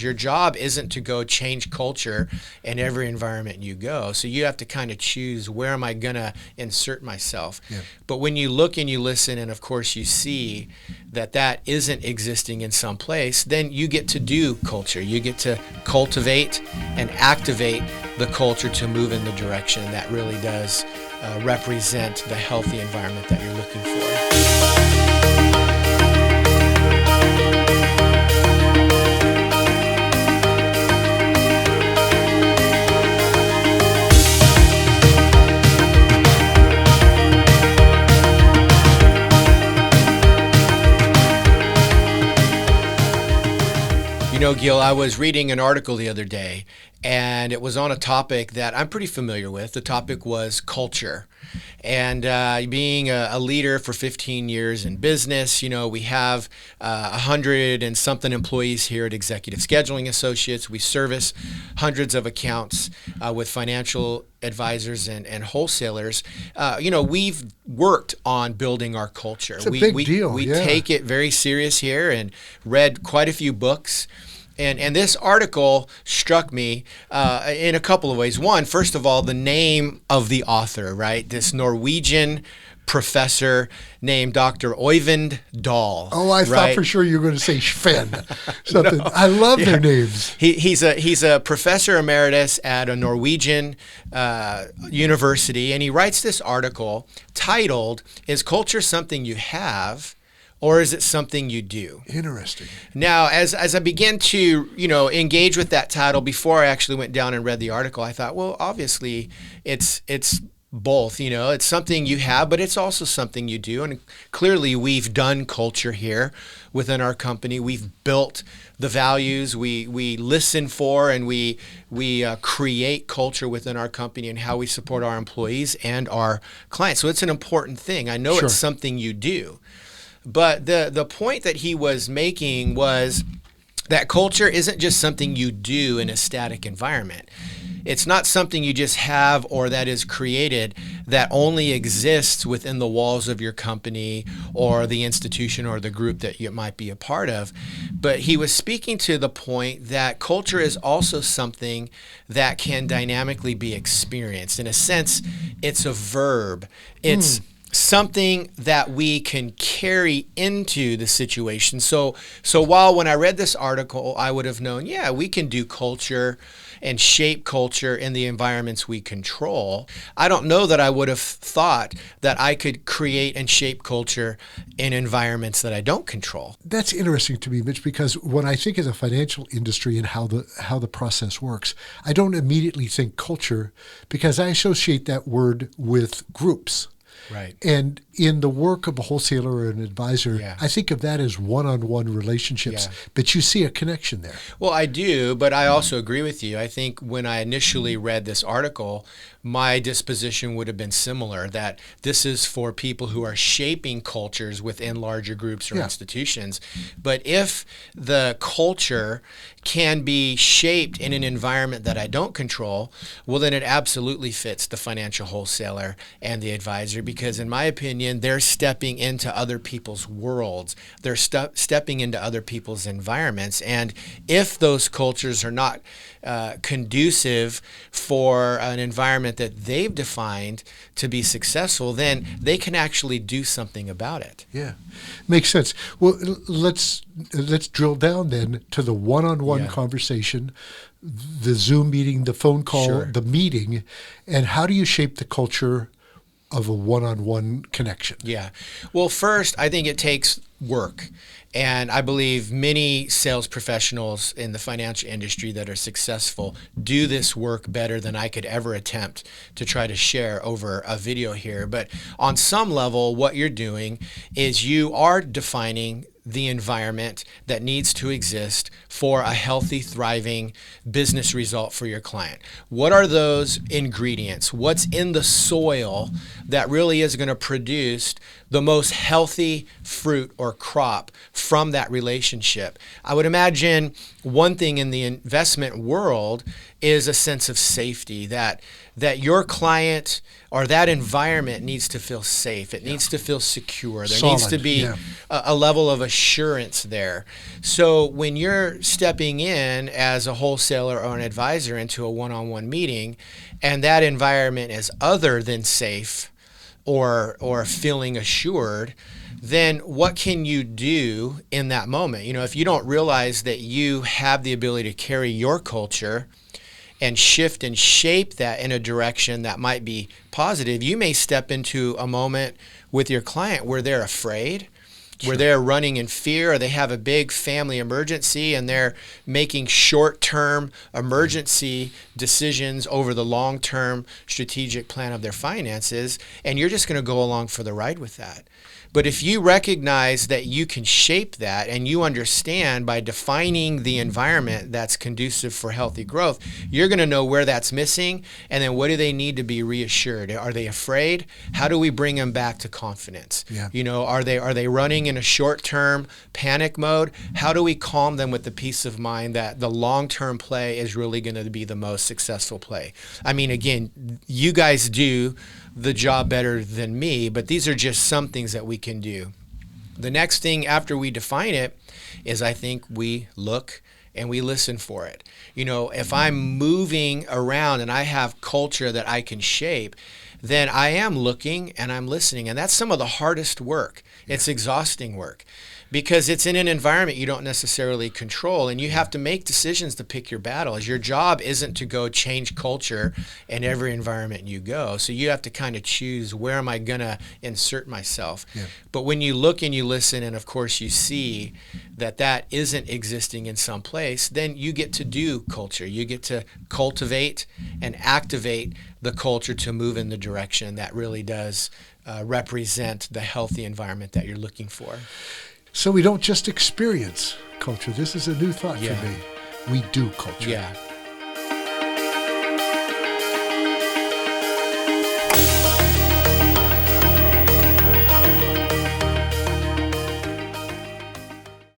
Your job isn't to go change culture in every environment you go. So you have to kind of choose, where am I going to insert myself? Yeah. But when you look and you listen, and of course you see that that isn't existing in some place, then you get to do culture. You get to cultivate and activate the culture to move in the direction that really does represent the healthy environment that you're looking for. You know, Gil, I was reading an article the other day, and it was on a topic that I'm pretty familiar with. The topic was culture. And being a leader for 15 years in business, you know, we have 100 and something employees here at Executive Scheduling Associates. We service hundreds of accounts with financial advisors and wholesalers. You know, we've worked on building our culture. It's a big deal. We Yeah. take it very serious here and read quite a few books. And this article struck me in a couple of ways. One, first of all, the name of the author, right? This Norwegian professor named Dr. Øyvind Dahl. Oh, I thought for sure you were going to say Sven. Something. No. I love their names. He's a professor emeritus at a Norwegian university, and he writes this article titled, "Is Culture Something You Have, or is it something you do?" Interesting. Now, as I began to, you know, engage with that title before I actually went down and read the article, I thought, well, obviously it's both. You know, it's something you have, but it's also something you do. And clearly we've done culture here within our company. We've built the values. We listen for and we create culture within our company and how we support our employees and our clients. So it's an important thing. I know Sure. It's something you do. But the point that he was making was that culture isn't just something you do in a static environment. It's not something you just have or that is created that only exists within the walls of your company or the institution or the group that you might be a part of. But he was speaking to the point that culture is also something that can dynamically be experienced. In a sense, it's a verb. It's something that we can carry into the situation. So while when I read this article, I would have known, yeah, we can do culture and shape culture in the environments we control, I don't know that I would have thought that I could create and shape culture in environments that I don't control. That's interesting to me, Mitch, because when I think of the financial industry and how the process works, I don't immediately think culture because I associate that word with groups. Right. And in the work of a wholesaler or an advisor, Yeah. I think of that as one-on-one relationships, Yeah. but you see a connection there. Well, I do, but I also agree with you. I think when I initially read this article, my disposition would have been similar, that this is for people who are shaping cultures within larger groups or Yeah. institutions. But if the culture can be shaped in an environment that I don't control, well, then it absolutely fits the financial wholesaler and the advisor, because in my opinion, they're stepping into other people's worlds. They're stepping into other people's environments. And if those cultures are not conducive for an environment that they've defined to be successful, then they can actually do something about it. Yeah, makes sense. Well, let's drill down then to the one-on-one Yeah. conversation, the Zoom meeting, the phone call, Sure. the meeting, and how do you shape the culture of a one-on-one connection? Yeah. Well, first, I think it takes work. And I believe many sales professionals in the financial industry that are successful do this work better than I could ever attempt to try to share over a video here. But on some level, what you're doing is you are defining the environment that needs to exist for a healthy, thriving business result for your client. What are those ingredients? What's in the soil that really is going to produce the most healthy fruit or crop from that relationship. I would imagine one thing in the investment world is a sense of safety, that your client or that environment needs to feel safe. It needs to feel secure. There needs to be a level of assurance there. So when you're stepping in as a wholesaler or an advisor into a one-on-one meeting, and that environment is other than safe or feeling assured, then what can you do in that moment? If you don't realize that you have the ability to carry your culture and shift and shape that in a direction that might be positive, you may step into a moment with your client where they're afraid, where they're running in fear, or they have a big family emergency and they're making short-term emergency decisions over the long-term strategic plan of their finances, and you're just going to go along for the ride with that. But if you recognize that you can shape that and you understand by defining the environment that's conducive for healthy growth, you're going to know where that's missing, and then what do they need to be reassured? Are they afraid? How do we bring them back to confidence? Are they running in a short-term panic mode? How do we calm them with the peace of mind that the long-term play is really going to be the most successful play? I mean, again, you guys do the job better than me, but these are just some things that we can do. The next thing after we define it is, I think, we look and we listen for it. If I'm moving around and I have culture that I can shape, then I am looking and I'm listening. And that's some of the hardest work. It's exhausting work because it's in an environment you don't necessarily control, and you have to make decisions to pick your battles. Your job isn't to go change culture in every environment you go. So you have to kind of choose, where am I going to insert myself? But when you look and you listen, and of course you see that isn't existing in some place, then you get to do culture. You get to cultivate and activate the culture to move in the direction that really does represent the healthy environment that you're looking for. So we don't just experience culture. This is a new thought for me. We do culture. Yeah.